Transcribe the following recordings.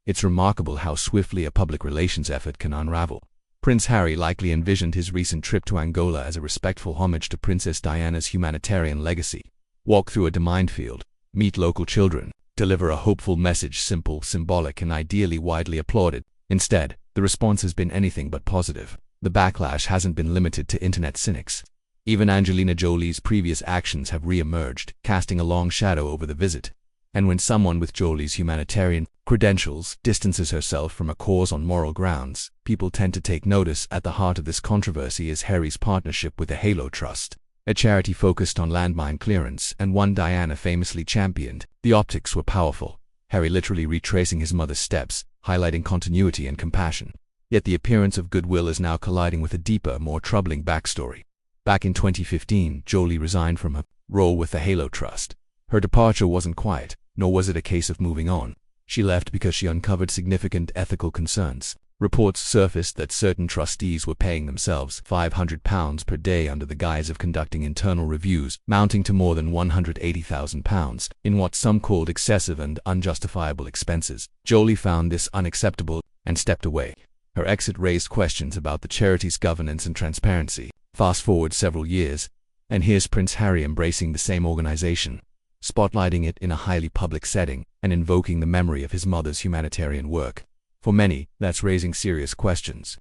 It's remarkable how swiftly a public relations effort can unravel. Prince Harry likely envisioned his recent trip to Angola as a respectful homage to Princess Diana's humanitarian legacy. Walk through a minefield, meet local children, deliver a hopeful message, simple, symbolic, and ideally widely applauded. Instead, the response has been anything but positive. The backlash hasn't been limited to internet cynics. Even Angelina Jolie's previous actions have re-emerged, casting a long shadow over the visit. And when someone with Jolie's humanitarian credentials distances herself from a cause on moral grounds, people tend to take notice. At the heart of this controversy is Harry's partnership with the Halo Trust, a charity focused on landmine clearance, and one Diana famously championed. The optics were powerful, Harry literally retracing his mother's steps, highlighting continuity and compassion. Yet the appearance of goodwill is now colliding with a deeper, more troubling backstory. Back in 2015, Jolie resigned from her role with the Halo Trust. Her departure wasn't quiet, nor was it a case of moving on. She left because she uncovered significant ethical concerns. Reports surfaced that certain trustees were paying themselves £500 per day under the guise of conducting internal reviews, mounting to more than £180,000 in what some called excessive and unjustifiable expenses. Jolie found this unacceptable and stepped away. Her exit raised questions about the charity's governance and transparency. Fast forward several years, and here's Prince Harry embracing the same organization, spotlighting it in a highly public setting, and invoking the memory of his mother's humanitarian work. For many, that's raising serious questions.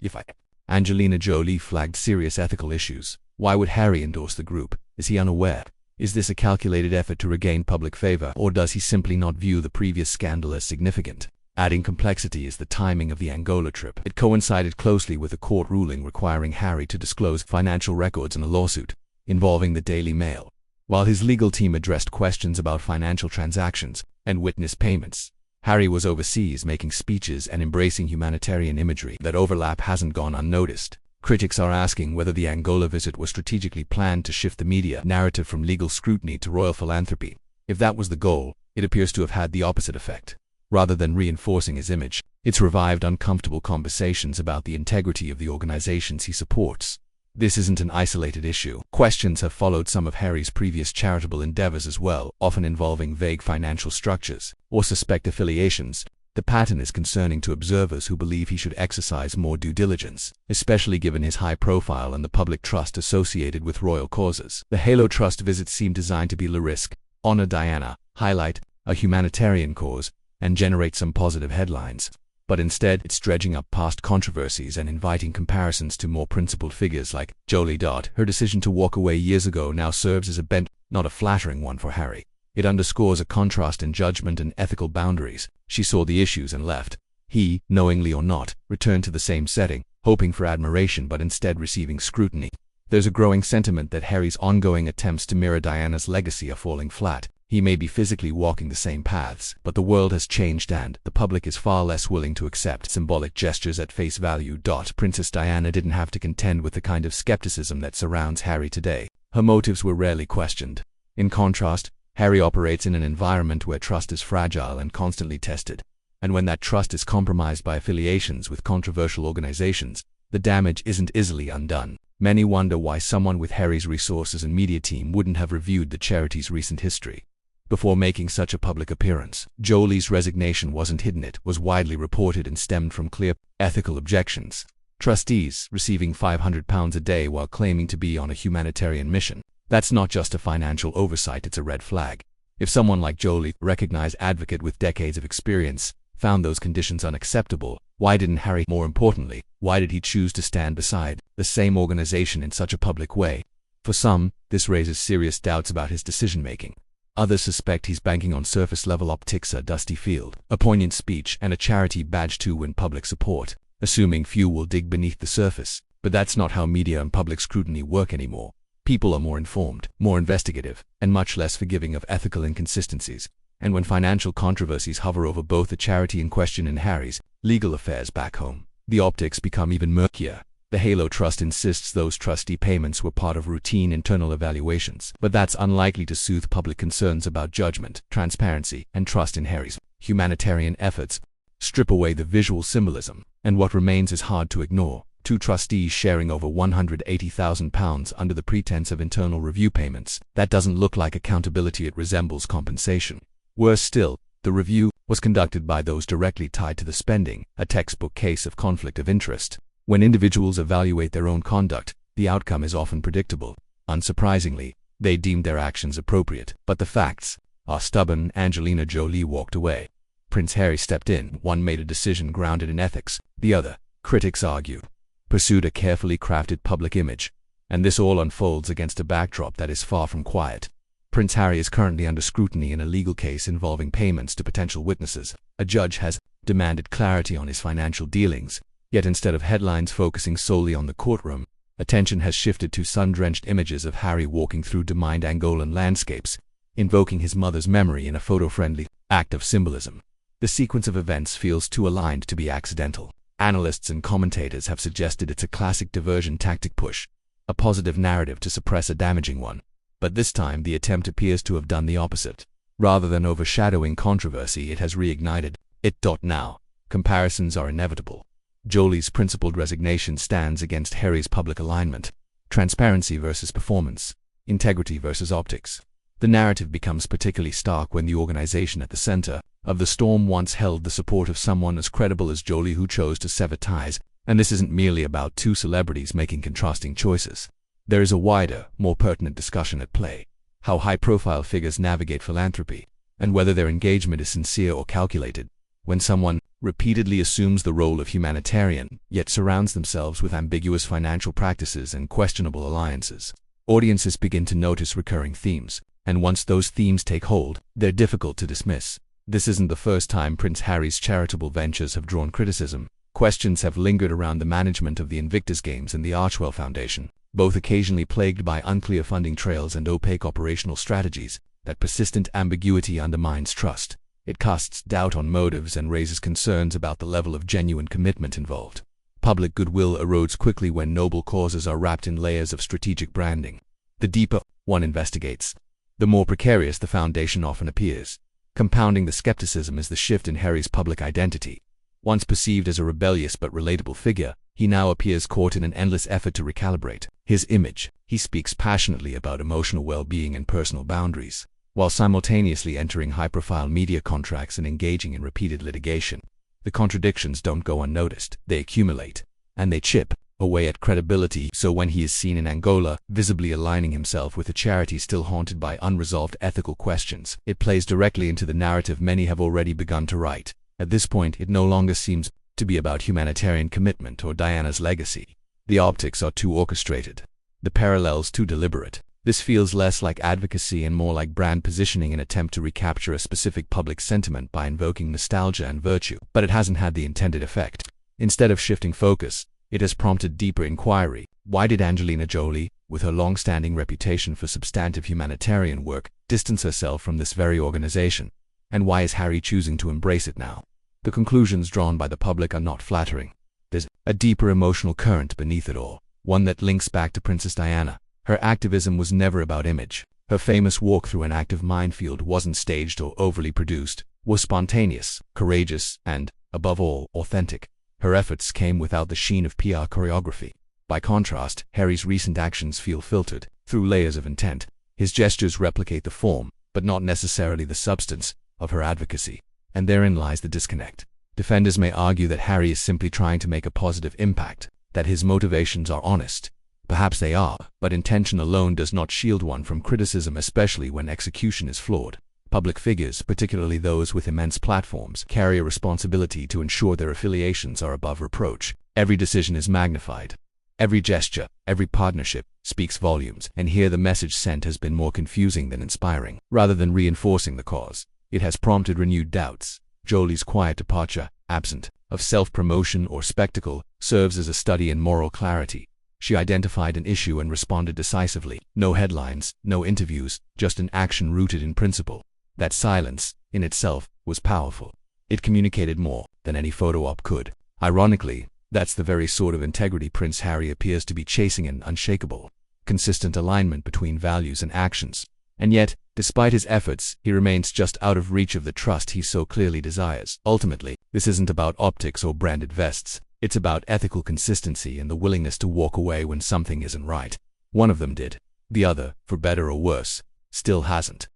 Angelina Jolie flagged serious ethical issues. Why would Harry endorse the group? Is he unaware? Is this a calculated effort to regain public favor, or does he simply not view the previous scandal as significant? Adding complexity is the timing of the Angola trip. It coincided closely with a court ruling requiring Harry to disclose financial records in a lawsuit involving the Daily Mail. While his legal team addressed questions about financial transactions and witness payments, Harry was overseas making speeches and embracing humanitarian imagery. That overlap hasn't gone unnoticed. Critics are asking whether the Angola visit was strategically planned to shift the media narrative from legal scrutiny to royal philanthropy. If that was the goal, it appears to have had the opposite effect. Rather than reinforcing his image, it's revived uncomfortable conversations about the integrity of the organizations he supports. This isn't an isolated issue. Questions have followed some of Harry's previous charitable endeavors as well, often involving vague financial structures or suspect affiliations. The pattern is concerning to observers who believe he should exercise more due diligence, especially given his high profile and the public trust associated with royal causes. The Halo Trust visits seem designed to be low-risk, honor Diana, highlight a humanitarian cause, and generate some positive headlines. But instead, it's dredging up past controversies and inviting comparisons to more principled figures like Jolie. Her decision to walk away years ago now serves as a bent, not a flattering one for Harry. It underscores a contrast in judgment and ethical boundaries. She saw the issues and left. He, knowingly or not, returned to the same setting, hoping for admiration but instead receiving scrutiny. There's a growing sentiment that Harry's ongoing attempts to mirror Diana's legacy are falling flat. He may be physically walking the same paths, but the world has changed and the public is far less willing to accept symbolic gestures at face value. Princess Diana didn't have to contend with the kind of skepticism that surrounds Harry today. Her motives were rarely questioned. In contrast, Harry operates in an environment where trust is fragile and constantly tested. And when that trust is compromised by affiliations with controversial organizations, the damage isn't easily undone. Many wonder why someone with Harry's resources and media team wouldn't have reviewed the charity's recent history before making such a public appearance. Jolie's resignation wasn't hidden. It was widely reported and stemmed from clear ethical objections. Trustees receiving £500 a day while claiming to be on a humanitarian mission. That's not just a financial oversight, it's a red flag. If someone like Jolie, a recognized advocate with decades of experience, found those conditions unacceptable, why didn't Harry? More importantly, why did he choose to stand beside the same organization in such a public way? For some, this raises serious doubts about his decision-making. Others suspect he's banking on surface-level optics, a dusty field, a poignant speech, and a charity badge to win public support, assuming few will dig beneath the surface. But that's not how media and public scrutiny work anymore. People are more informed, more investigative, and much less forgiving of ethical inconsistencies. And when financial controversies hover over both the charity in question and Harry's legal affairs back home, the optics become even murkier. The Halo Trust insists those trustee payments were part of routine internal evaluations, but that's unlikely to soothe public concerns about judgment, transparency, and trust in Harry's humanitarian efforts. Strip away the visual symbolism, and what remains is hard to ignore. Two trustees sharing over £180,000 under the pretense of internal review payments. That doesn't look like accountability, it resembles compensation. Worse still, the review was conducted by those directly tied to the spending, a textbook case of conflict of interest. When individuals evaluate their own conduct, the outcome is often predictable. Unsurprisingly, they deemed their actions appropriate, but the facts are stubborn. Angelina Jolie walked away. Prince Harry stepped in. One made a decision grounded in ethics, the other, critics argue, pursued a carefully crafted public image. And this all unfolds against a backdrop that is far from quiet. Prince Harry is currently under scrutiny in a legal case involving payments to potential witnesses. A judge has demanded clarity on his financial dealings, yet instead of headlines focusing solely on the courtroom, attention has shifted to sun-drenched images of Harry walking through demined Angolan landscapes, invoking his mother's memory in a photo-friendly act of symbolism. The sequence of events feels too aligned to be accidental. Analysts and commentators have suggested it's a classic diversion tactic push, a positive narrative to suppress a damaging one. But this time the attempt appears to have done the opposite. Rather than overshadowing controversy, it has reignited it. Now, comparisons are inevitable. Jolie's principled resignation stands against Harry's public alignment. Transparency versus performance, integrity versus optics. The narrative becomes particularly stark when the organization at the center of the storm once held the support of someone as credible as Jolie, who chose to sever ties. And this isn't merely about two celebrities making contrasting choices. There is a wider, more pertinent discussion at play: how high-profile figures navigate philanthropy, and whether their engagement is sincere or calculated. When someone repeatedly assumes the role of humanitarian, yet surrounds themselves with ambiguous financial practices and questionable alliances, audiences begin to notice recurring themes, and once those themes take hold, they're difficult to dismiss. This isn't the first time Prince Harry's charitable ventures have drawn criticism. Questions have lingered around the management of the Invictus Games and the Archwell Foundation, both occasionally plagued by unclear funding trails and opaque operational strategies. That persistent ambiguity undermines trust. It casts doubt on motives and raises concerns about the level of genuine commitment involved. Public goodwill erodes quickly when noble causes are wrapped in layers of strategic branding. The deeper one investigates, the more precarious the foundation often appears. Compounding the skepticism is the shift in Harry's public identity. Once perceived as a rebellious but relatable figure, he now appears caught in an endless effort to recalibrate his image. He speaks passionately about emotional well-being and personal boundaries, while simultaneously entering high-profile media contracts and engaging in repeated litigation. The contradictions don't go unnoticed. They accumulate, and they chip away at credibility. So when he is seen in Angola, visibly aligning himself with a charity still haunted by unresolved ethical questions, it plays directly into the narrative many have already begun to write. At this point, it no longer seems to be about humanitarian commitment or Diana's legacy. The optics are too orchestrated, the parallels too deliberate. This feels less like advocacy and more like brand positioning, an attempt to recapture a specific public sentiment by invoking nostalgia and virtue. But it hasn't had the intended effect. Instead of shifting focus, it has prompted deeper inquiry. Why did Angelina Jolie, with her long-standing reputation for substantive humanitarian work, distance herself from this very organization? And why is Harry choosing to embrace it now? The conclusions drawn by the public are not flattering. There's a deeper emotional current beneath it all, one that links back to Princess Diana. Her activism was never about image. Her famous walk through an active minefield wasn't staged or overly produced, was spontaneous, courageous, and, above all, authentic. Her efforts came without the sheen of PR choreography. By contrast, Harry's recent actions feel filtered through layers of intent. His gestures replicate the form, but not necessarily the substance, of her advocacy. And therein lies the disconnect. Defenders may argue that Harry is simply trying to make a positive impact, that his motivations are honest. Perhaps they are, but intention alone does not shield one from criticism, especially when execution is flawed. Public figures, particularly those with immense platforms, carry a responsibility to ensure their affiliations are above reproach. Every decision is magnified. Every gesture, every partnership, speaks volumes, and here the message sent has been more confusing than inspiring. Rather than reinforcing the cause, it has prompted renewed doubts. Jolie's quiet departure, absent of self-promotion or spectacle, serves as a study in moral clarity. She identified an issue and responded decisively. No headlines, no interviews, just an action rooted in principle. That silence, in itself, was powerful. It communicated more than any photo op could. Ironically, that's the very sort of integrity Prince Harry appears to be chasing, an unshakable, consistent alignment between values and actions. And yet, despite his efforts, he remains just out of reach of the trust he so clearly desires. Ultimately, this isn't about optics or branded vests. It's about ethical consistency and the willingness to walk away when something isn't right. One of them did. The other, for better or worse, still hasn't.